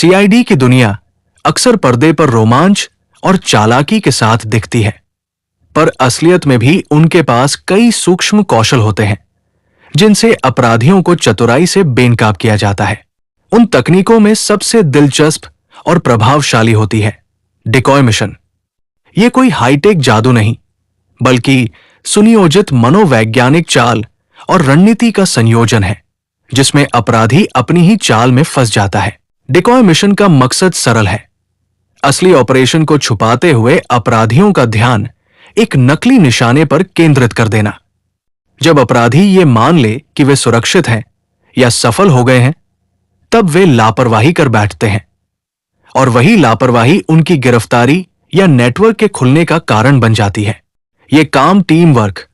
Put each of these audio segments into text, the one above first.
CID की दुनिया अक्सर पर्दे पर रोमांच और चालाकी के साथ दिखती है, पर असलियत में भी उनके पास कई सूक्ष्म कौशल होते हैं जिनसे अपराधियों को चतुराई से बेनकाब किया जाता है। उन तकनीकों में सबसे दिलचस्प और प्रभावशाली होती है डिकॉय मिशन। यह कोई हाईटेक जादू नहीं, बल्कि सुनियोजित मनोवैज्ञानिक चाल और रणनीति का संयोजन है जिसमें अपराधी अपनी ही चाल में फंस जाता है। डिकॉय मिशन का मकसद सरल है, असली ऑपरेशन को छुपाते हुए अपराधियों का ध्यान एक नकली निशाने पर केंद्रित कर देना। जब अपराधी ये मान ले कि वे सुरक्षित हैं या सफल हो गए हैं, तब वे लापरवाही कर बैठते हैं और वही लापरवाही उनकी गिरफ्तारी या नेटवर्क के खुलने का कारण बन जाती है। यह काम टीम वर्क,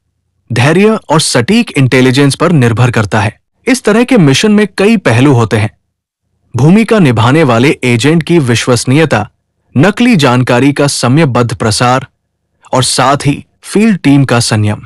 धैर्य और सटीक इंटेलिजेंस पर निर्भर करता है। इस तरह के मिशन में कई पहलू होते हैं। भूमिका निभाने वाले एजेंट की विश्वसनीयता, नकली जानकारी का समयबद्ध प्रसार और साथ ही फील्ड टीम का संयम।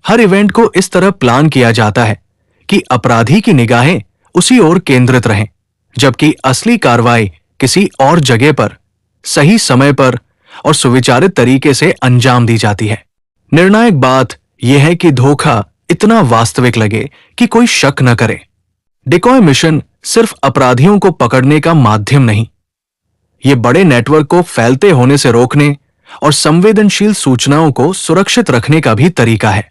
हर इवेंट को इस तरह प्लान किया जाता है कि अपराधी की निगाहें उसी ओर केंद्रित रहें, जबकि असली कार्रवाई किसी और जगह पर, सही समय पर और सुविचारित तरीके से अंजाम दी जाती है। निर्णायक बात यह है कि धोखा इतना वास्तविक लगे कि कोई शक न करे। डिकॉय मिशन सिर्फ अपराधियों को पकड़ने का माध्यम नहीं, यह बड़े नेटवर्क को फैलते होने से रोकने और संवेदनशील सूचनाओं को सुरक्षित रखने का भी तरीका है।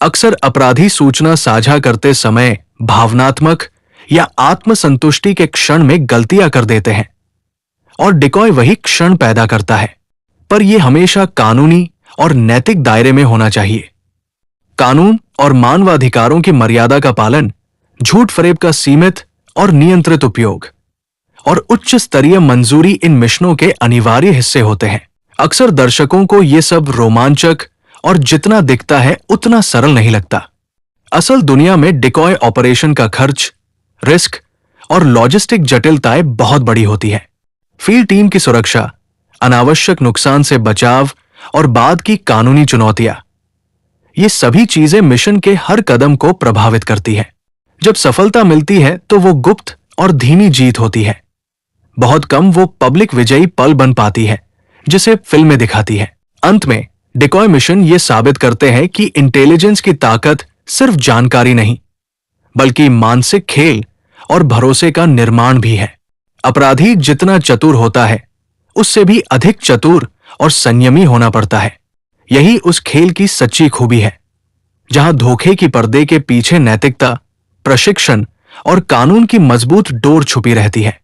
अक्सर अपराधी सूचना साझा करते समय भावनात्मक या आत्मसंतुष्टि के क्षण में गलतियां कर देते हैं और डिकॉय वही क्षण पैदा करता है, पर यह हमेशा कानूनी और नैतिक दायरे में होना चाहिए। कानून और मानवाधिकारों की मर्यादा का पालन, झूठ फरेब का सीमित और नियंत्रित उपयोग और उच्च स्तरीय मंजूरी इन मिशनों के अनिवार्य हिस्से होते हैं। अक्सर दर्शकों को यह सब रोमांचक और जितना दिखता है उतना सरल नहीं लगता। असल दुनिया में डिकॉय ऑपरेशन का खर्च, रिस्क और लॉजिस्टिक जटिलताएं बहुत बड़ी होती है। फील्ड टीम की सुरक्षा, अनावश्यक नुकसान से बचाव और बाद की कानूनी चुनौतियां, ये सभी चीजें मिशन के हर कदम को प्रभावित करती है। जब सफलता मिलती है तो वो गुप्त और धीमी जीत होती है। बहुत कम वो पब्लिक विजयी पल बन पाती है जिसे फिल्में दिखाती है। अंत में डिकॉय मिशन ये साबित करते हैं कि इंटेलिजेंस की ताकत सिर्फ जानकारी नहीं, बल्कि मानसिक खेल और भरोसे का निर्माण भी है। अपराधी जितना चतुर होता है, उससे भी अधिक चतुर और संयमी होना पड़ता है। यही उस खेल की सच्ची खूबी है, जहां धोखे की पर्दे के पीछे नैतिकता, प्रशिक्षण और कानून की मजबूत डोर छुपी रहती है।